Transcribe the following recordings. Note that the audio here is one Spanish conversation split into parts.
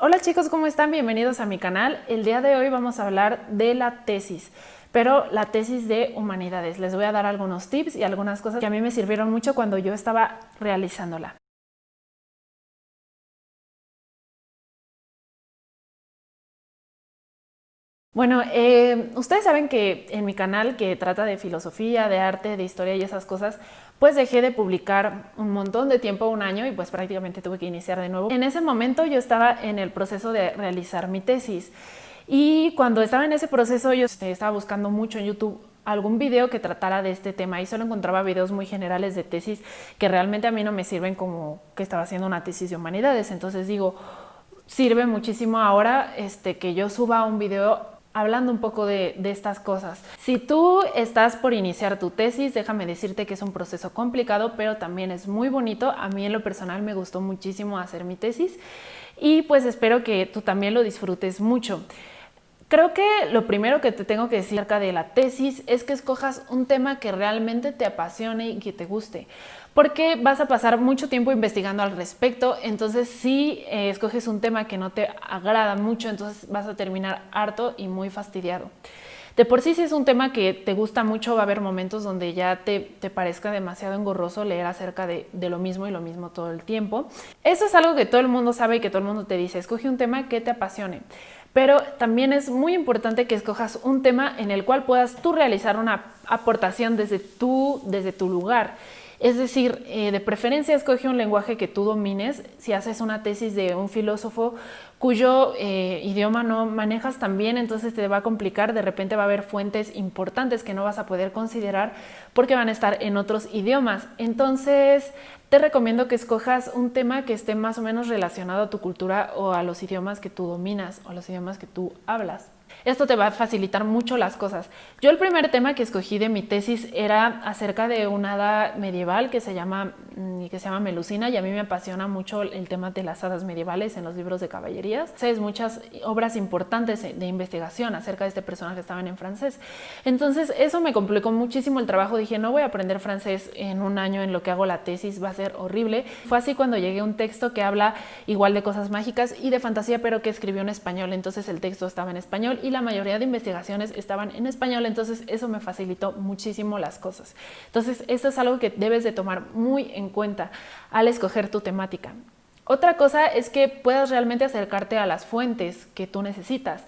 Hola chicos, ¿cómo están? Bienvenidos a mi canal. El día de hoy vamos a hablar de la tesis, pero la tesis de humanidades. Les voy a dar algunos tips y algunas cosas que a mí me sirvieron mucho cuando yo estaba realizándola. Bueno, ustedes saben que en mi canal, que trata de filosofía, de arte, de historia y esas cosas, pues dejé de publicar un montón de tiempo, un año, y pues prácticamente tuve que iniciar de nuevo. En ese momento yo estaba en el proceso de realizar mi tesis y cuando estaba en ese proceso yo estaba buscando mucho en YouTube algún video que tratara de este tema y solo encontraba videos muy generales de tesis que realmente a mí no me sirven como que estaba haciendo una tesis de humanidades. Entonces digo, sirve muchísimo ahora que yo suba un video hablando un poco de estas cosas. Si tú estás por iniciar tu tesis, déjame decirte que es un proceso complicado, pero también es muy bonito. A mí en lo personal me gustó muchísimo hacer mi tesis y pues espero que tú también lo disfrutes mucho. Creo que lo primero que te tengo que decir acerca de la tesis es que escojas un tema que realmente te apasione y que te guste, porque vas a pasar mucho tiempo investigando al respecto. Entonces si escoges un tema que no te agrada mucho, entonces vas a terminar harto y muy fastidiado. De por sí, si es un tema que te gusta mucho, va a haber momentos donde ya te parezca demasiado engorroso leer acerca de lo mismo y lo mismo todo el tiempo. Eso es algo que todo el mundo sabe y que todo el mundo te dice: escoge un tema que te apasione. Pero también es muy importante que escojas un tema en el cual puedas tú realizar una aportación desde tu lugar. Es decir, de preferencia escoge un lenguaje que tú domines. Si haces una tesis de un filósofo cuyo idioma no manejas tan bien, entonces te va a complicar. De repente va a haber fuentes importantes que no vas a poder considerar porque van a estar en otros idiomas. Entonces te recomiendo que escojas un tema que esté más o menos relacionado a tu cultura o a los idiomas que tú dominas o a los idiomas que tú hablas. Esto te va a facilitar mucho las cosas. Yo el primer tema que escogí de mi tesis era acerca de una hada medieval que se llama Melusina, y a mí me apasiona mucho el tema de las hadas medievales en los libros de caballerías. Hay muchas obras importantes de investigación acerca de este personaje, estaban en francés. Entonces eso me complicó muchísimo el trabajo. Dije, no voy a aprender francés en un año en lo que hago la tesis, va a ser horrible. Fue así cuando llegué a un texto que habla igual de cosas mágicas y de fantasía, pero que escribió en español. Entonces el texto estaba en español y la mayoría de investigaciones estaban en español, entonces eso me facilitó muchísimo las cosas. Entonces esto es algo que debes de tomar muy en cuenta al escoger tu temática. Otra cosa es que puedas realmente acercarte a las fuentes que tú necesitas.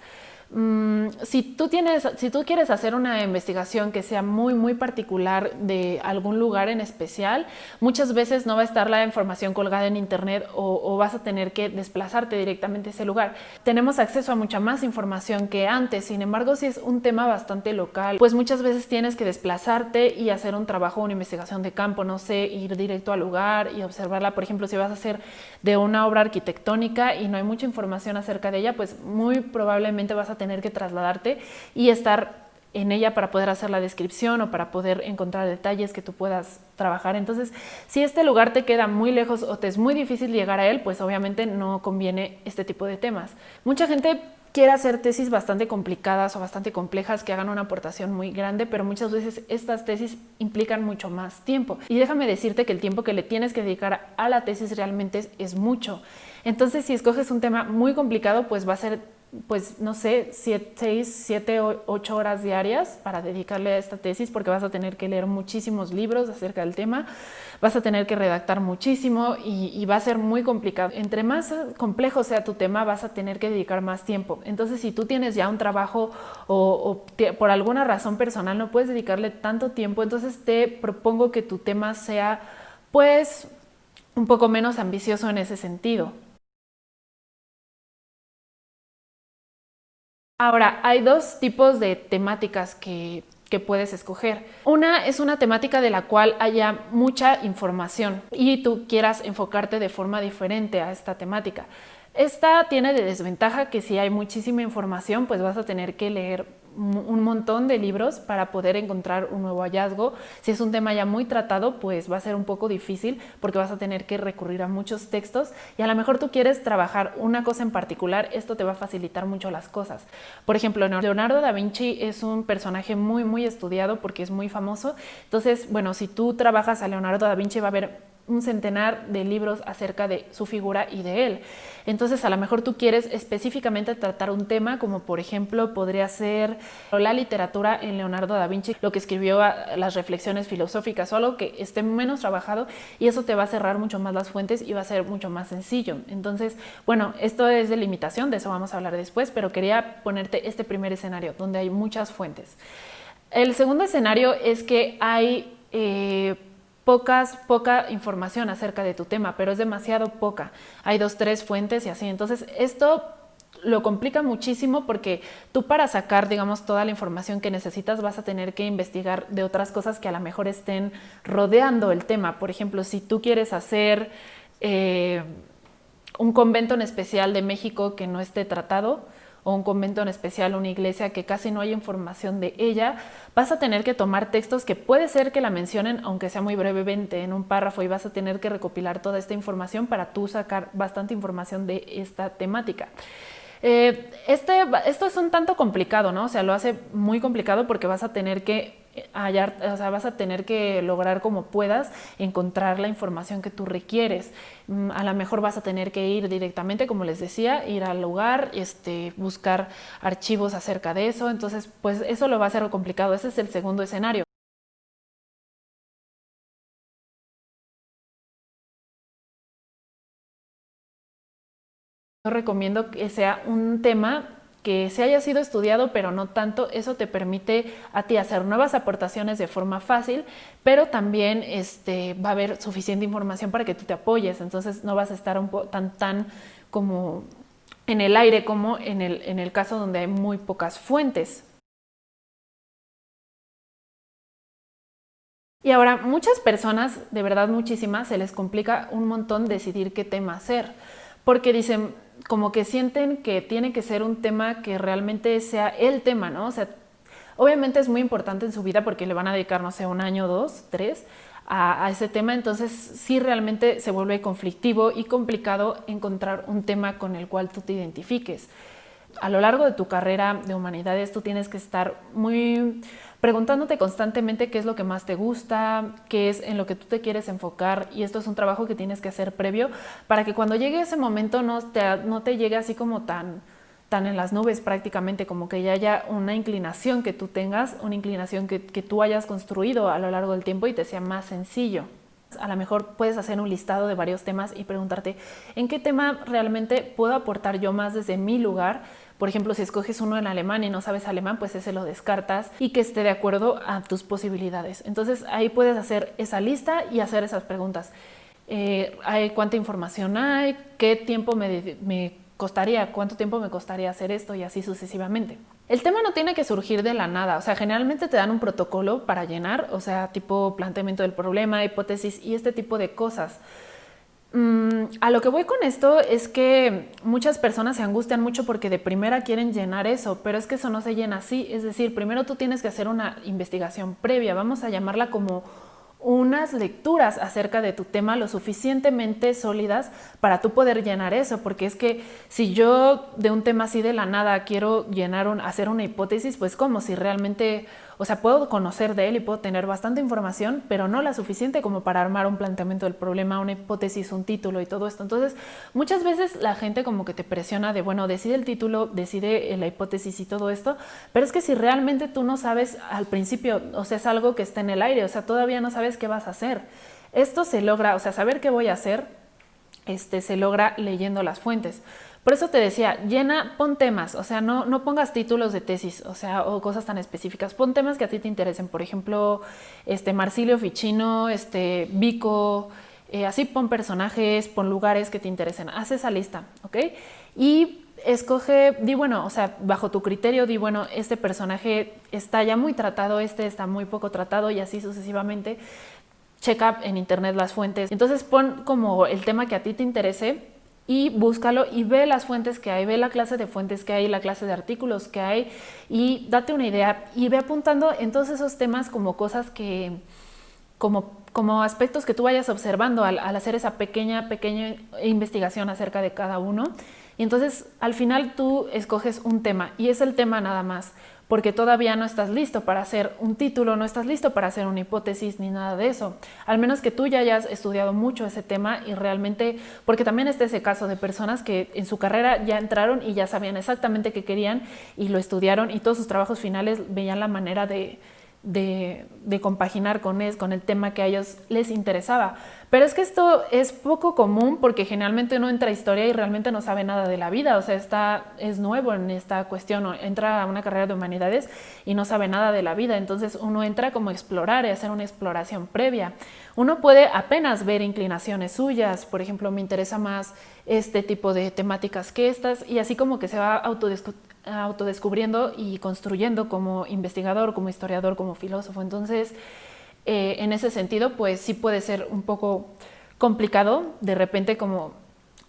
Si tú quieres hacer una investigación que sea muy particular de algún lugar en especial, muchas veces no va a estar la información colgada en internet o vas a tener que desplazarte directamente a ese lugar. Tenemos acceso a mucha más información que antes. Sin embargo, si es un tema bastante local, pues muchas veces tienes que desplazarte y hacer un trabajo, una investigación de campo, no sé, ir directo al lugar y observarla. Por ejemplo, si vas a hacer de una obra arquitectónica y no hay mucha información acerca de ella, pues muy probablemente vas a tener que trasladarte y estar en ella para poder hacer la descripción o para poder encontrar detalles que tú puedas trabajar. Entonces, si este lugar te queda muy lejos o te es muy difícil llegar a él, pues obviamente no conviene este tipo de temas. Mucha gente quiere hacer tesis bastante complicadas o bastante complejas que hagan una aportación muy grande, pero muchas veces estas tesis implican mucho más tiempo. Y déjame decirte que el tiempo que le tienes que dedicar a la tesis realmente es mucho. Entonces, si escoges un tema muy complicado, pues va a ser, pues no sé, 6, 7, 8 horas diarias para dedicarle a esta tesis, porque vas a tener que leer muchísimos libros acerca del tema, vas a tener que redactar muchísimo y va a ser muy complicado. Entre más complejo sea tu tema, vas a tener que dedicar más tiempo. Entonces, si tú tienes ya un trabajo o por alguna razón personal no puedes dedicarle tanto tiempo, entonces te propongo que tu tema sea pues un poco menos ambicioso en ese sentido. Ahora, hay dos tipos de temáticas que puedes escoger. Una es una temática de la cual haya mucha información y tú quieras enfocarte de forma diferente a esta temática. Esta tiene de desventaja que si hay muchísima información, pues vas a tener que leer un montón de libros para poder encontrar un nuevo hallazgo. Si es un tema ya muy tratado, pues va a ser un poco difícil porque vas a tener que recurrir a muchos textos y a lo mejor tú quieres trabajar una cosa en particular. Esto te va a facilitar mucho las cosas. Por ejemplo, Leonardo da Vinci es un personaje muy estudiado porque es muy famoso. Entonces, bueno, si tú trabajas a Leonardo da Vinci va a haber un centenar de libros acerca de su figura y de él. Entonces, a lo mejor tú quieres específicamente tratar un tema, como por ejemplo podría ser la literatura en Leonardo da Vinci, lo que escribió, las reflexiones filosóficas o algo que esté menos trabajado, y eso te va a cerrar mucho más las fuentes y va a ser mucho más sencillo. Entonces, bueno, esto es de limitación, de eso vamos a hablar después, pero quería ponerte este primer escenario donde hay muchas fuentes. El segundo escenario es que hay poca información acerca de tu tema, pero es demasiado poca. Hay 2, 3 fuentes y así. Entonces, esto lo complica muchísimo porque tú, para sacar, digamos, toda la información que necesitas, vas a tener que investigar de otras cosas que a lo mejor estén rodeando el tema. Por ejemplo, si tú quieres hacer un convento en especial de México que no esté tratado, o un convento en especial, una iglesia que casi no hay información de ella, vas a tener que tomar textos que puede ser que la mencionen, aunque sea muy brevemente, en un párrafo, y vas a tener que recopilar toda esta información para tú sacar bastante información de esta temática. Esto es un tanto complicado, ¿no? O sea, lo hace muy complicado porque vas a tener que vas a tener que lograr como puedas encontrar la información que tú requieres. A lo mejor vas a tener que ir directamente, como les decía, ir al lugar, buscar archivos acerca de eso. Entonces, pues eso lo va a hacer complicado. Ese es el segundo escenario. Yo recomiendo que sea un tema que se haya sido estudiado, pero no tanto. Eso te permite a ti hacer nuevas aportaciones de forma fácil, pero también va a haber suficiente información para que tú te apoyes. Entonces no vas a estar tan como en el aire como en el caso donde hay muy pocas fuentes. Y ahora, muchas personas, de verdad muchísimas, se les complica un montón decidir qué tema hacer, porque dicen, como que sienten que tiene que ser un tema que realmente sea el tema, ¿no? O sea, obviamente es muy importante en su vida porque le van a dedicar, no sé, 1 año, 2, 3 a ese tema. Entonces sí, realmente se vuelve conflictivo y complicado encontrar un tema con el cual tú te identifiques. A lo largo de tu carrera de humanidades tú tienes que estar muy preguntándote constantemente qué es lo que más te gusta, qué es en lo que tú te quieres enfocar, y esto es un trabajo que tienes que hacer previo para que cuando llegue ese momento no te llegue así como tan en las nubes prácticamente, como que ya haya una inclinación que tú tengas, una inclinación que tú hayas construido a lo largo del tiempo y te sea más sencillo. A lo mejor puedes hacer un listado de varios temas y preguntarte en qué tema realmente puedo aportar yo más desde mi lugar. Por ejemplo, si escoges uno en alemán y no sabes alemán, pues ese lo descartas y que esté de acuerdo a tus posibilidades. Entonces ahí puedes hacer esa lista y hacer esas preguntas. ¿Cuánta información hay? ¿Qué tiempo me costaría? ¿Cuánto tiempo me costaría hacer esto? Y así sucesivamente. El tema no tiene que surgir de la nada, o sea, generalmente te dan un protocolo para llenar, o sea, tipo planteamiento del problema, hipótesis y este tipo de cosas. A lo que voy con esto es que muchas personas se angustian mucho porque de primera quieren llenar eso, pero es que eso no se llena así. Es decir, primero tú tienes que hacer una investigación previa, vamos a llamarla como unas lecturas acerca de tu tema lo suficientemente sólidas para tú poder llenar eso, porque es que si yo de un tema así de la nada quiero hacer una hipótesis, pues como si realmente, o sea, puedo conocer de él y puedo tener bastante información, pero no la suficiente como para armar un planteamiento del problema, una hipótesis, un título y todo esto. Entonces, muchas veces la gente como que te presiona de, bueno, decide el título, decide la hipótesis y todo esto, pero es que si realmente tú no sabes al principio, o sea, es algo que está en el aire, o sea, todavía no sabes qué vas a hacer. Esto se logra, o sea, saber qué voy a hacer, se logra leyendo las fuentes. Por eso te decía, pon temas, o sea, no pongas títulos de tesis, o sea, o cosas tan específicas. Pon temas que a ti te interesen, por ejemplo, Marsilio Ficino, Vico, así pon personajes, pon lugares que te interesen. Haz esa lista, ¿ok? Y di bueno, o sea, bajo tu criterio, di bueno, este personaje está ya muy tratado, está muy poco tratado y así sucesivamente. Checa en internet las fuentes. Entonces pon como el tema que a ti te interese y búscalo y ve las fuentes que hay, ve la clase de fuentes que hay, la clase de artículos que hay y date una idea y ve apuntando en todos esos temas como cosas que, como aspectos que tú vayas observando al hacer esa pequeña investigación acerca de cada uno. Y entonces al final tú escoges un tema y es el tema nada más, porque todavía no estás listo para hacer un título, no estás listo para hacer una hipótesis ni nada de eso. Al menos que tú ya hayas estudiado mucho ese tema y realmente, porque también está ese caso de personas que en su carrera ya entraron y ya sabían exactamente qué querían y lo estudiaron y todos sus trabajos finales veían la manera de compaginar con el tema que a ellos les interesaba. Pero es que esto es poco común porque generalmente uno entra a historia y realmente no sabe nada de la vida, o sea, es nuevo en esta cuestión, entra a una carrera de humanidades y no sabe nada de la vida, entonces uno entra como a explorar y hacer una exploración previa. Uno puede apenas ver inclinaciones suyas, por ejemplo, me interesa más este tipo de temáticas que estas, y así como que se va autodescubriendo y construyendo como investigador, como historiador, como filósofo. Entonces, en ese sentido, pues sí puede ser un poco complicado de repente como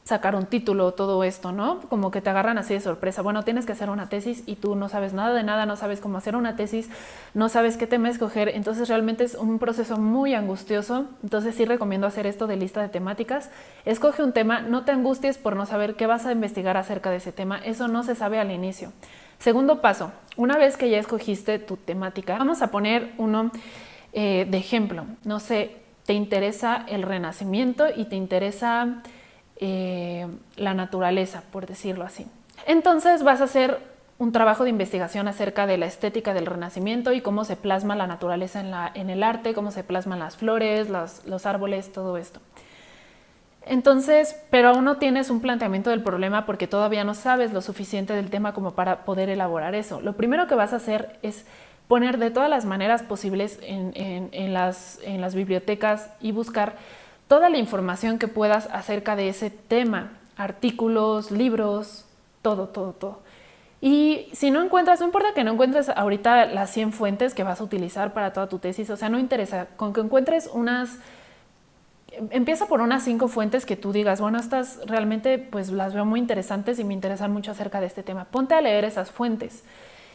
sacar un título, todo esto, ¿no? Como que te agarran así de sorpresa. Bueno, tienes que hacer una tesis y tú no sabes nada de nada, no sabes cómo hacer una tesis, no sabes qué tema escoger, entonces realmente es un proceso muy angustioso. Entonces sí recomiendo hacer esto de lista de temáticas. Escoge un tema, no te angusties por no saber qué vas a investigar acerca de ese tema, eso no se sabe al inicio. Segundo paso, una vez que ya escogiste tu temática, vamos a poner uno de ejemplo. No sé, te interesa el Renacimiento y te interesa la naturaleza, por decirlo así. Entonces vas a hacer un trabajo de investigación acerca de la estética del Renacimiento y cómo se plasma la naturaleza en el arte, cómo se plasman las flores, los árboles, todo esto. Entonces, pero aún no tienes un planteamiento del problema porque todavía no sabes lo suficiente del tema como para poder elaborar eso. Lo primero que vas a hacer es poner de todas las maneras posibles en las bibliotecas y buscar toda la información que puedas acerca de ese tema, artículos, libros, todo. Y si no encuentras, no importa que no encuentres ahorita las 100 fuentes que vas a utilizar para toda tu tesis, o sea, no interesa, con que encuentres empieza por unas 5 fuentes que tú digas, bueno, estas realmente pues las veo muy interesantes y me interesan mucho acerca de este tema. Ponte a leer esas fuentes.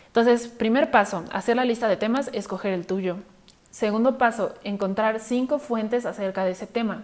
Entonces, primer paso, hacer la lista de temas, escoger el tuyo. Segundo paso, encontrar 5 fuentes acerca de ese tema.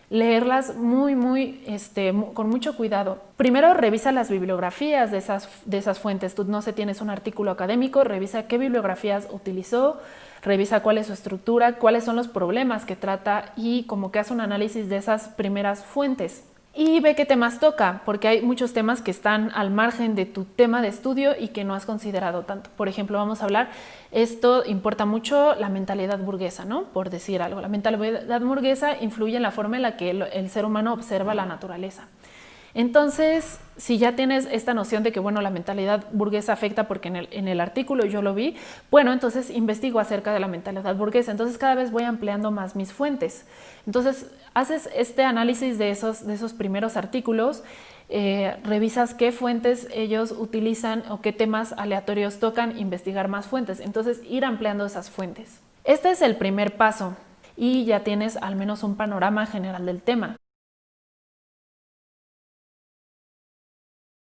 Leerlas con mucho cuidado. Primero, revisa las bibliografías de esas fuentes. Tú no sé, tienes un artículo académico, revisa qué bibliografías utilizó, revisa cuál es su estructura, cuáles son los problemas que trata y como que haz un análisis de esas primeras fuentes. Y ve qué temas toca, porque hay muchos temas que están al margen de tu tema de estudio y que no has considerado tanto. Por ejemplo, vamos a hablar, esto importa mucho la mentalidad burguesa, ¿no? Por decir algo, la mentalidad burguesa influye en la forma en la que el ser humano observa la naturaleza. Entonces, si ya tienes esta noción de que, bueno, la mentalidad burguesa afecta porque en el artículo yo lo vi, bueno, entonces investigo acerca de la mentalidad burguesa. Entonces, cada vez voy ampliando más mis fuentes. Entonces, haces este análisis de esos primeros artículos, revisas qué fuentes ellos utilizan o qué temas aleatorios tocan, investigar más fuentes. Entonces, ir ampliando esas fuentes. Este es el primer paso y ya tienes al menos un panorama general del tema.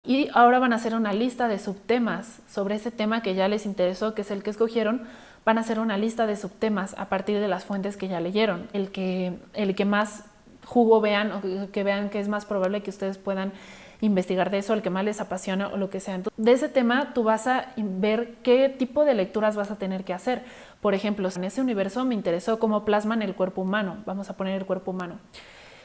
Y ahora van a hacer una lista de subtemas sobre ese tema que ya les interesó, que es el que escogieron. Van a hacer una lista de subtemas a partir de las fuentes que ya leyeron. El que más jugo vean o que vean que es más probable que ustedes puedan investigar de eso, el que más les apasiona o lo que sea. Entonces, de ese tema tú vas a ver qué tipo de lecturas vas a tener que hacer. Por ejemplo, en ese universo me interesó cómo plasman el cuerpo humano. Vamos a poner el cuerpo humano.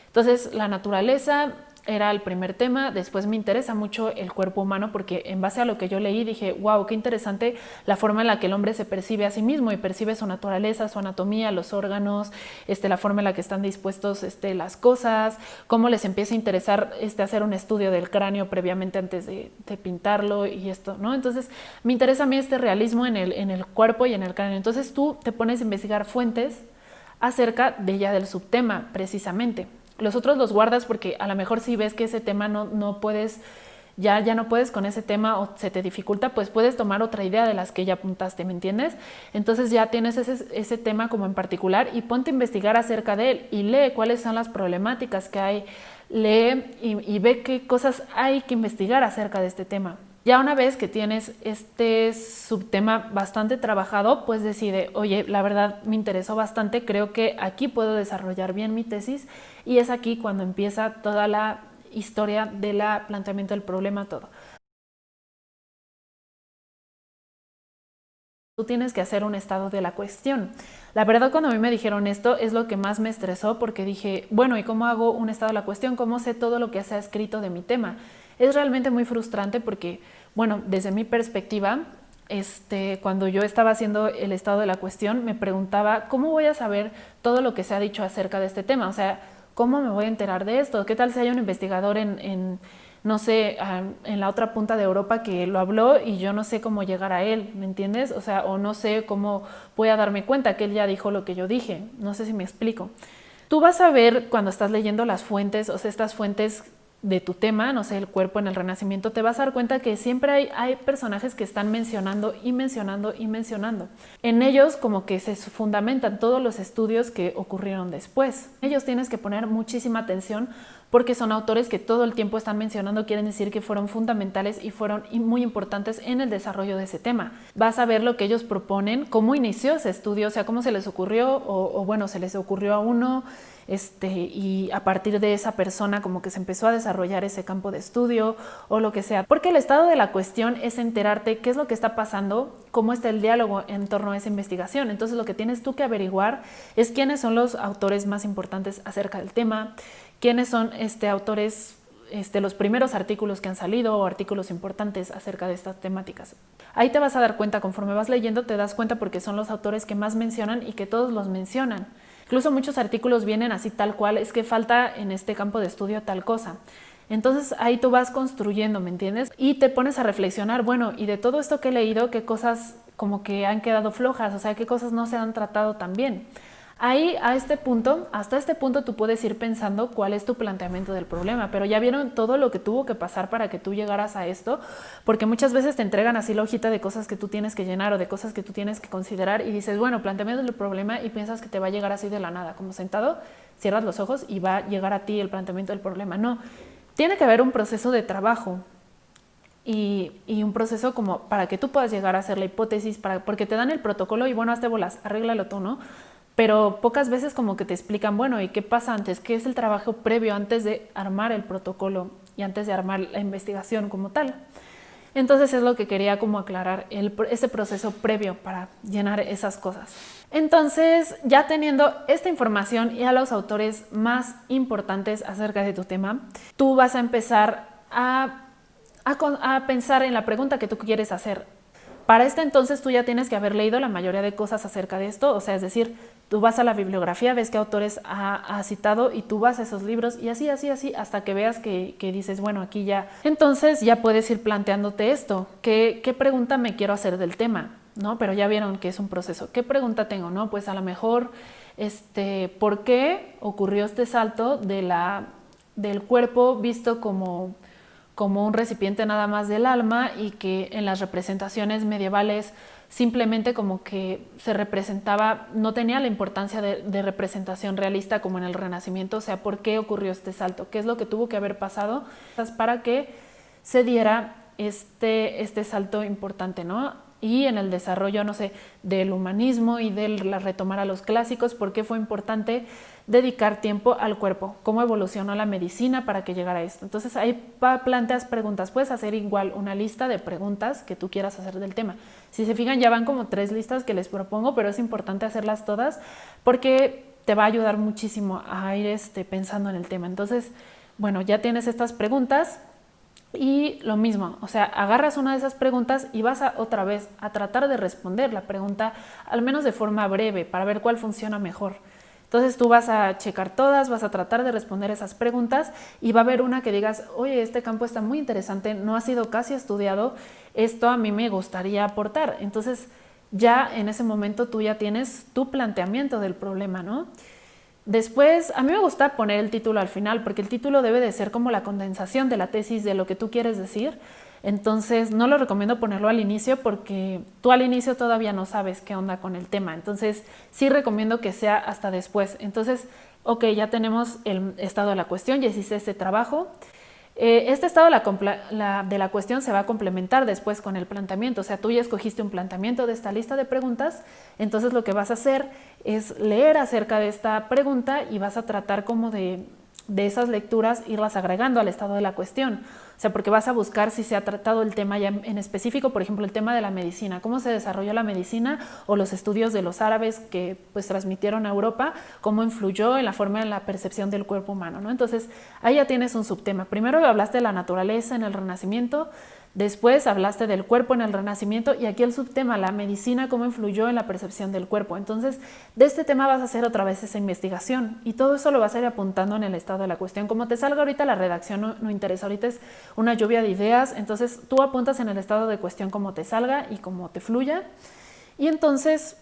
Entonces, la naturaleza era el primer tema. Después me interesa mucho el cuerpo humano porque en base a lo que yo leí dije, wow, qué interesante la forma en la que el hombre se percibe a sí mismo y percibe su naturaleza, su anatomía, los órganos, la forma en la que están dispuestos las cosas, cómo les empieza a interesar hacer un estudio del cráneo previamente antes de pintarlo y esto, ¿no? Entonces me interesa a mí este realismo en el cuerpo y en el cráneo. Entonces tú te pones a investigar fuentes acerca de ya del subtema precisamente. Los otros los guardas porque a lo mejor si ves que ese tema no puedes, ya no puedes con ese tema o se te dificulta, pues puedes tomar otra idea de las que ya apuntaste, ¿me entiendes? Entonces ya tienes ese tema como en particular y ponte a investigar acerca de él y lee cuáles son las problemáticas que hay, lee y ve qué cosas hay que investigar acerca de este tema. Ya una vez que tienes este subtema bastante trabajado, pues decide, oye, la verdad me interesó bastante, creo que aquí puedo desarrollar bien mi tesis y es aquí cuando empieza toda la historia del planteamiento del problema, todo. Tú tienes que hacer un estado de la cuestión. La verdad, cuando a mí me dijeron esto, es lo que más me estresó, porque dije, bueno, ¿y cómo hago un estado de la cuestión? ¿Cómo sé todo lo que se ha escrito de mi tema? Es realmente muy frustrante porque, bueno, desde mi perspectiva, cuando yo estaba haciendo el estado de la cuestión, me preguntaba, ¿cómo voy a saber todo lo que se ha dicho acerca de este tema? O sea, ¿cómo me voy a enterar de esto? ¿Qué tal si hay un investigador no sé, en la otra punta de Europa que lo habló y yo no sé cómo llegar a él, ¿me entiendes? O sea, o no sé cómo voy a darme cuenta que él ya dijo lo que yo dije, no sé si me explico. Tú vas a ver cuando estás leyendo las fuentes, o sea, estas fuentes de tu tema, no sé, el cuerpo en el Renacimiento, te vas a dar cuenta que siempre hay personajes que están mencionando y mencionando y mencionando. En ellos como que se fundamentan todos los estudios que ocurrieron después. En ellos tienes que poner muchísima atención porque son autores que todo el tiempo están mencionando, quieren decir que fueron fundamentales y fueron muy importantes en el desarrollo de ese tema. Vas a ver lo que ellos proponen, cómo inició ese estudio, o sea, cómo se les ocurrió, o bueno, se les ocurrió a uno, y a partir de esa persona como que se empezó a desarrollar ese campo de estudio o lo que sea. Porque el estado de la cuestión es enterarte qué es lo que está pasando, cómo está el diálogo en torno a esa investigación. Entonces lo que tienes tú que averiguar es quiénes son los autores más importantes acerca del tema, quiénes son autores, los primeros artículos que han salido o artículos importantes acerca de estas temáticas. Ahí te vas a dar cuenta, conforme vas leyendo te das cuenta porque son los autores que más mencionan y que todos los mencionan. Incluso muchos artículos vienen así tal cual, es que falta en este campo de estudio tal cosa. Entonces ahí tú vas construyendo, ¿me entiendes? Y te pones a reflexionar, bueno, y de todo esto que he leído, ¿qué cosas como que han quedado flojas? O sea, ¿qué cosas no se han tratado tan bien? Ahí, hasta este punto tú puedes ir pensando cuál es tu planteamiento del problema, pero ya vieron todo lo que tuvo que pasar para que tú llegaras a esto, porque muchas veces te entregan así la hojita de cosas que tú tienes que llenar o de cosas que tú tienes que considerar y dices, bueno, planteamiento del problema y piensas que te va a llegar así de la nada, como sentado, cierras los ojos y va a llegar a ti el planteamiento del problema. No, tiene que haber un proceso de trabajo. Y un proceso como para que tú puedas llegar a hacer la hipótesis, porque te dan el protocolo y bueno, hazte bolas, arréglalo tú, ¿no? Pero pocas veces como que te explican, bueno, ¿y qué pasa antes? ¿Qué es el trabajo previo antes de armar el protocolo y antes de armar la investigación como tal? Entonces es lo que quería como aclarar, ese proceso previo para llenar esas cosas. Entonces, ya teniendo esta información y a los autores más importantes acerca de tu tema, tú vas a empezar a pensar en la pregunta que tú quieres hacer. Para este entonces tú ya tienes que haber leído la mayoría de cosas acerca de esto, o sea, es decir, tú vas a la bibliografía, ves qué autores ha citado y tú vas a esos libros y así, hasta que veas que dices, bueno, aquí ya. Entonces ya puedes ir planteándote esto, ¿qué pregunta me quiero hacer del tema? ¿No? Pero ya vieron que es un proceso. ¿Qué pregunta tengo? ¿No? Pues a lo mejor, ¿por qué ocurrió este salto del cuerpo visto como un recipiente nada más del alma y que en las representaciones medievales simplemente como que se representaba, no tenía la importancia de representación realista como en el Renacimiento? O sea, ¿por qué ocurrió este salto? ¿Qué es lo que tuvo que haber pasado para que se diera este salto importante, ¿no? Y en el desarrollo, no sé, del humanismo y de retomar a los clásicos, ¿por qué fue importante dedicar tiempo al cuerpo? ¿Cómo evolucionó la medicina para que llegara a esto? Entonces ahí planteas preguntas, puedes hacer igual una lista de preguntas que tú quieras hacer del tema. Si se fijan, ya van como 3 listas que les propongo, pero es importante hacerlas todas porque te va a ayudar muchísimo a ir pensando en el tema. Entonces, bueno, ya tienes estas preguntas. Y lo mismo, o sea, agarras una de esas preguntas y vas otra vez a tratar de responder la pregunta, al menos de forma breve, para ver cuál funciona mejor. Entonces tú vas a checar todas, vas a tratar de responder esas preguntas y va a haber una que digas, oye, este campo está muy interesante, no ha sido casi estudiado, esto a mí me gustaría aportar. Entonces ya en ese momento tú ya tienes tu planteamiento del problema, ¿no? Después, a mí me gusta poner el título al final porque el título debe de ser como la condensación de la tesis, de lo que tú quieres decir. Entonces, no lo recomiendo ponerlo al inicio porque tú al inicio todavía no sabes qué onda con el tema. Entonces, sí recomiendo que sea hasta después. Entonces, ok, ya tenemos el estado de la cuestión, ya hiciste este trabajo. Este estado de la cuestión se va a complementar después con el planteamiento, o sea, tú ya escogiste un planteamiento de esta lista de preguntas, entonces lo que vas a hacer es leer acerca de esta pregunta y vas a tratar como de de esas lecturas irlas agregando al estado de la cuestión. O sea, porque vas a buscar si se ha tratado el tema ya en específico, por ejemplo, el tema de la medicina, cómo se desarrolló la medicina o los estudios de los árabes que pues transmitieron a Europa, cómo influyó en la forma en la percepción del cuerpo humano, ¿no? Entonces, ahí ya tienes un subtema. Primero hablaste de la naturaleza en el Renacimiento, después hablaste del cuerpo en el Renacimiento y aquí el subtema, la medicina, cómo influyó en la percepción del cuerpo. Entonces, de este tema vas a hacer otra vez esa investigación y todo eso lo vas a ir apuntando en el estado de la cuestión. Como te salga ahorita la redacción no interesa, ahorita es una lluvia de ideas, entonces tú apuntas en el estado de cuestión como te salga y como te fluya. Y entonces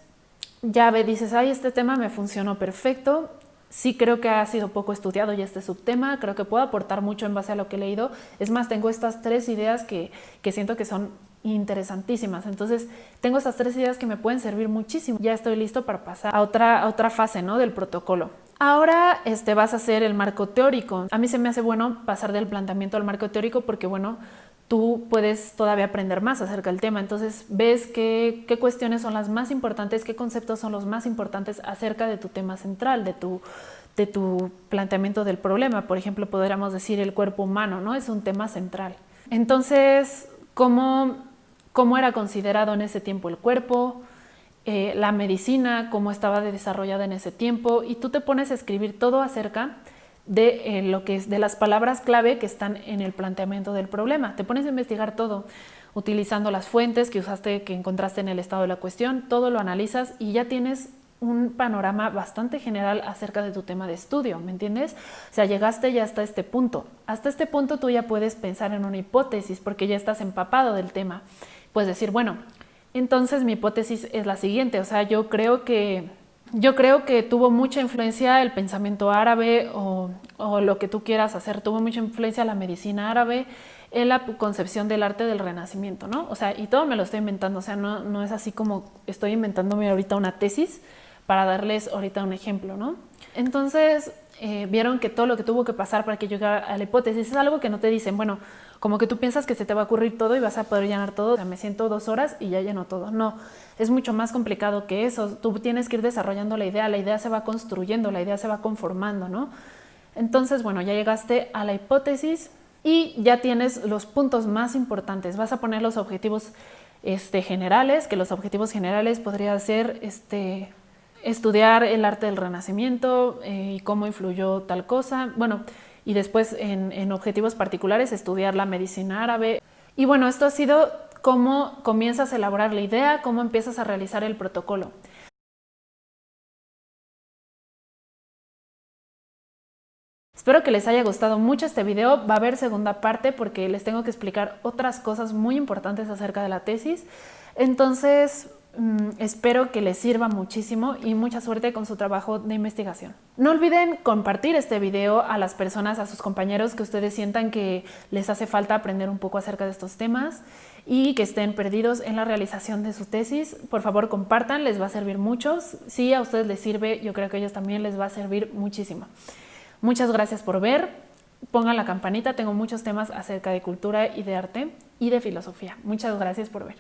ya dices, ay, este tema me funcionó perfecto. Sí creo que ha sido poco estudiado ya este subtema, creo que puedo aportar mucho en base a lo que he leído. Es más, tengo estas 3 ideas que siento que son interesantísimas. Entonces, tengo estas 3 ideas que me pueden servir muchísimo. Ya estoy listo para pasar a otra fase, ¿no?, del protocolo. Ahora vas a hacer el marco teórico. A mí se me hace bueno pasar del planteamiento al marco teórico porque, bueno, tú puedes todavía aprender más acerca del tema. Entonces ves qué cuestiones son las más importantes, qué conceptos son los más importantes acerca de tu tema central, de tu planteamiento del problema. Por ejemplo, podríamos decir el cuerpo humano, ¿no? Es un tema central. Entonces, ¿cómo era considerado en ese tiempo el cuerpo? La medicina, cómo estaba desarrollada en ese tiempo, y tú te pones a escribir todo acerca de lo que es de las palabras clave que están en el planteamiento del problema. Te pones a investigar todo, utilizando las fuentes que usaste, que encontraste en el estado de la cuestión, todo lo analizas y ya tienes un panorama bastante general acerca de tu tema de estudio, ¿me entiendes? O sea, llegaste ya hasta este punto. Hasta este punto tú ya puedes pensar en una hipótesis porque ya estás empapado del tema. Puedes decir, bueno, entonces mi hipótesis es la siguiente, o sea, yo creo que tuvo mucha influencia el pensamiento árabe o lo que tú quieras hacer, tuvo mucha influencia la medicina árabe en la concepción del arte del Renacimiento, ¿no? O sea, y todo me lo estoy inventando, o sea, no es así como estoy inventándome ahorita una tesis para darles ahorita un ejemplo, ¿no? Entonces, vieron que todo lo que tuvo que pasar para que llegara a la hipótesis es algo que no te dicen, bueno, como que tú piensas que se te va a ocurrir todo y vas a poder llenar todo, o sea, me siento 2 horas y ya lleno todo. No, es mucho más complicado que eso. Tú tienes que ir desarrollando la idea se va construyendo, la idea se va conformando, ¿no? Entonces, bueno, ya llegaste a la hipótesis y ya tienes los puntos más importantes. Vas a poner los objetivos generales, que los objetivos generales podría ser estudiar el arte del Renacimiento y cómo influyó tal cosa. Bueno, y después en objetivos particulares estudiar la medicina árabe. Y bueno, esto ha sido cómo comienzas a elaborar la idea, cómo empiezas a realizar el protocolo. Espero que les haya gustado mucho este video. Va a haber segunda parte porque les tengo que explicar otras cosas muy importantes acerca de la tesis. Entonces, espero que les sirva muchísimo y mucha suerte con su trabajo de investigación. No olviden compartir este video a las personas, a sus compañeros que ustedes sientan que les hace falta aprender un poco acerca de estos temas y que estén perdidos en la realización de su tesis. Por favor, compartan, les va a servir mucho. Si a ustedes les sirve, yo creo que a ellos también les va a servir muchísimo. Muchas gracias por ver. Pongan la campanita, tengo muchos temas acerca de cultura y de arte y de filosofía. Muchas gracias por ver.